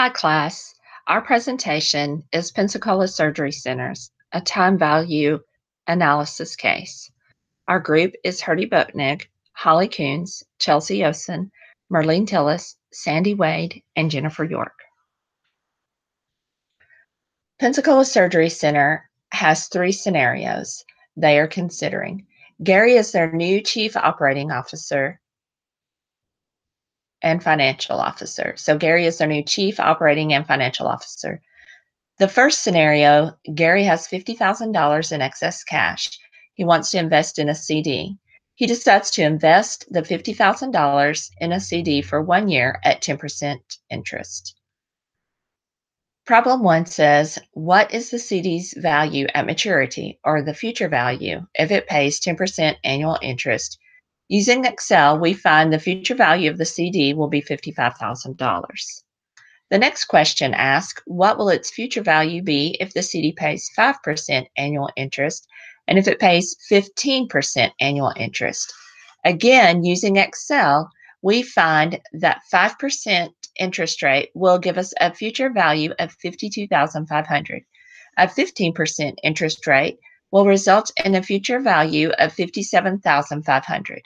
Hi, class. Our presentation is Pensacola Surgery Centers, a time value analysis case. Our group is Herdy Boatnig, Holly Coons, Chelsea Osen, Merlene Tillis, Sandy Wade, and Jennifer York. Pensacola Surgery Center has three scenarios they are considering. Gary is their new Chief Operating Officer and Financial Officer. So Gary is their new Chief Operating and Financial Officer. The first scenario, Gary has $50,000 in excess cash. He wants to invest in a CD. He decides to invest the $50,000 in a CD for 1 year at 10% interest. Problem 1 says, what is the CD's value at maturity, or the future value, if it pays 10% annual interest? Using Excel, we find the future value of the CD will be $55,000. The next question asks, what will its future value be if the CD pays 5% annual interest and if it pays 15% annual interest? Again, using Excel, we find that 5% interest rate will give us a future value of $52,500. A 15% interest rate will result in a future value of $57,500.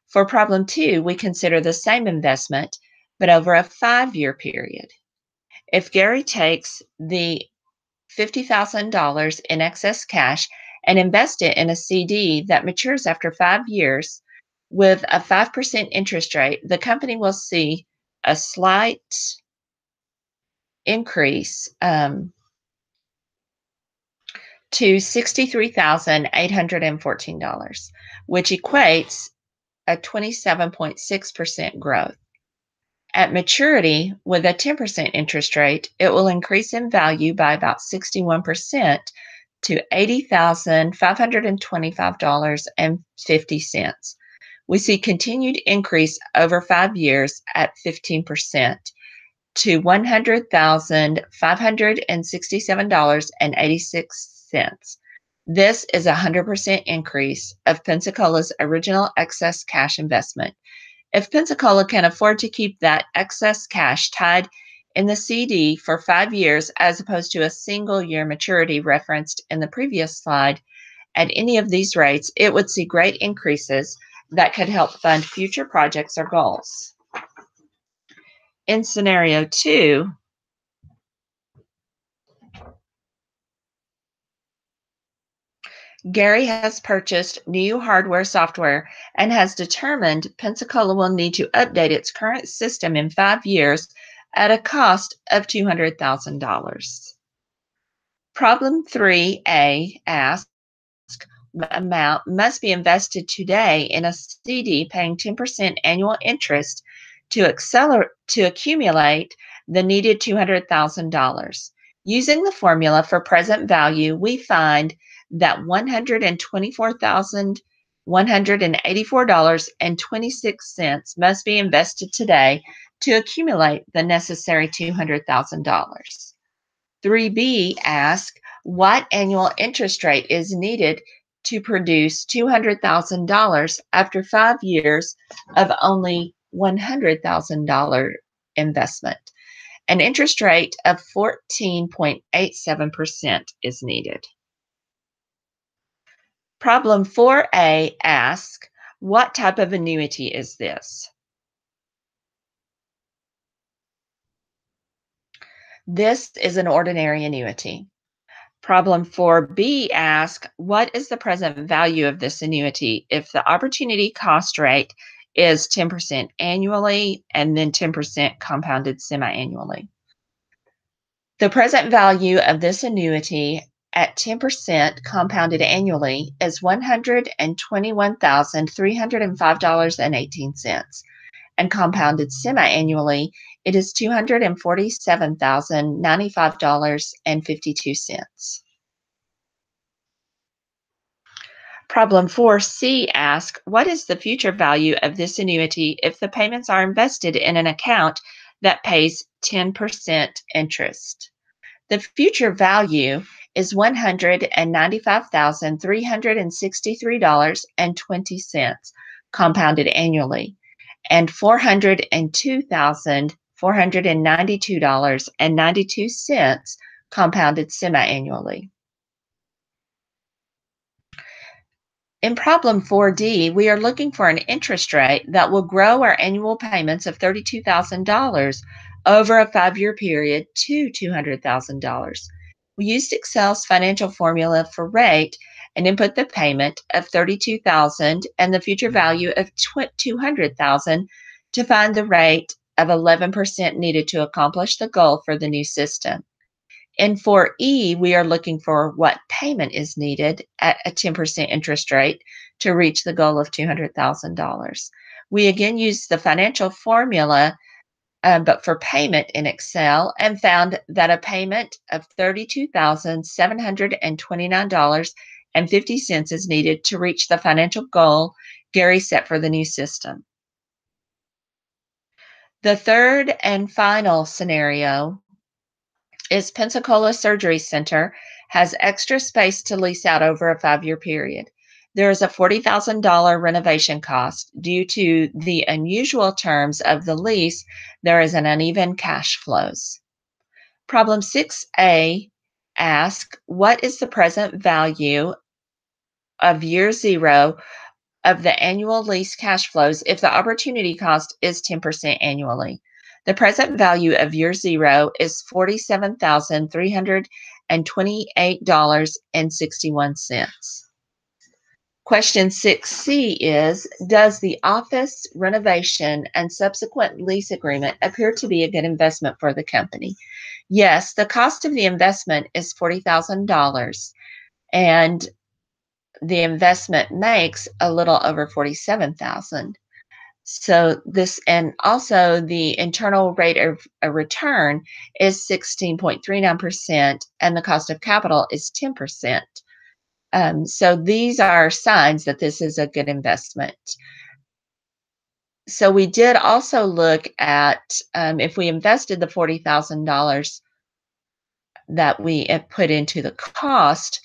For problem 2, we consider the same investment, but over a 5-year period. If Gary takes the $50,000 in excess cash and invests it in a CD that matures after 5 years with a 5% interest rate, the company will see a slight increase to $63,814, which equates a 27.6% growth. At maturity, with a 10% interest rate, it will increase in value by about 61% to $80,525.50. We see continued increase over 5 years at 15% to $100,567.86. This is a 100% increase of Pensacola's original excess cash investment. If Pensacola can afford to keep that excess cash tied in the CD for 5 years as opposed to a single year maturity referenced in the previous slide, at any of these rates, it would see great increases that could help fund future projects or goals. In scenario 2, Gary has purchased new hardware software and has determined Pensacola will need to update its current system in 5 years at a cost of $200,000. Problem 3A asks, what amount must be invested today in a CD paying 10% annual interest to accumulate the needed $200,000? Using the formula for present value, we find that $124,184.26 must be invested today to accumulate the necessary $200,000. 3B asks, what annual interest rate is needed to produce $200,000 after 5 years of only $100,000 investment? An interest rate of 14.87% is needed. Problem 4A asks, what type of annuity is this? This is an ordinary annuity. Problem 4B asks, what is the present value of this annuity if the opportunity cost rate is 10% annually and then 10% compounded semi-annually? The present value of this annuity at 10% compounded annually is $121,305.18, and compounded semi-annually, it is $247,095.52. Problem 4C asks, what is the future value of this annuity if the payments are invested in an account that pays 10% interest? The future value is $195,363.20 compounded annually, and $402,500 $492.92 compounded semi-annually. In problem 4D, we are looking for an interest rate that will grow our annual payments of $32,000 over a 5-year period to $200,000. We used Excel's financial formula for rate and input the payment of $32,000 and the future value of $200,000 to find the rate of 11% needed to accomplish the goal for the new system. And for E, we are looking for what payment is needed at a 10% interest rate to reach the goal of $200,000. We again used the financial formula, but for payment in Excel, and found that a payment of $32,729.50 is needed to reach the financial goal Gary set for the new system. The third and final scenario is Pensacola Surgery Center has extra space to lease out over a 5-year period. There is a $40,000 renovation cost. Due to the unusual terms of the lease, there is an uneven cash flows. Problem 6A asks, what is the present value of year 0 of the annual lease cash flows if the opportunity cost is 10% annually? The present value of year 0 is $47,328.61. Question 6C is, does the office renovation and subsequent lease agreement appear to be a good investment for the company? Yes, the cost of the investment is $40,000 and the investment makes a little over $47,000. So this, and also the internal rate of a return is 16.39%, and the cost of capital is 10%. So these are signs that this is a good investment. So we did also look at if we invested the $40,000 that we put into the cost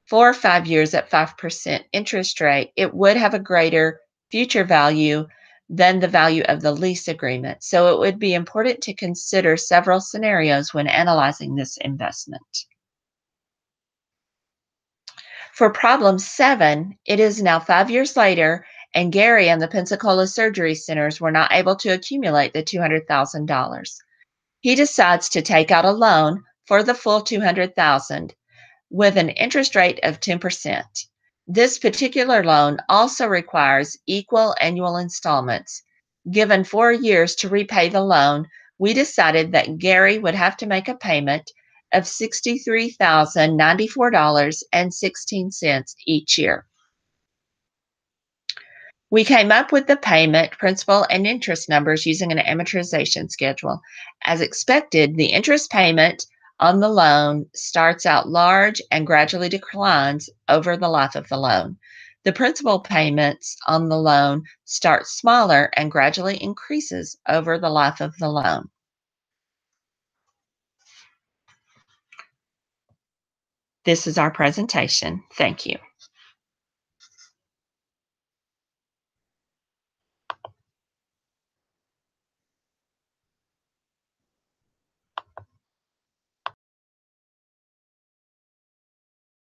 for 5 years at 5% interest rate, it would have a greater future value than the value of the lease agreement. So it would be important to consider several scenarios when analyzing this investment. For problem 7, it is now 5 years later, and Gary and the Pensacola Surgery Centers were not able to accumulate the $200,000. He decides to take out a loan for the full $200,000 with an interest rate of 10%. This particular loan also requires equal annual installments. Given 4 years to repay the loan, we decided that Gary would have to make a payment of $63,094.16 each year. We came up with the payment, principal, and interest numbers using an amortization schedule. As expected, the interest payment on the loan starts out large and gradually declines over the life of the loan. The principal payments on the loan start smaller and gradually increases over the life of the loan. This is our presentation. Thank you.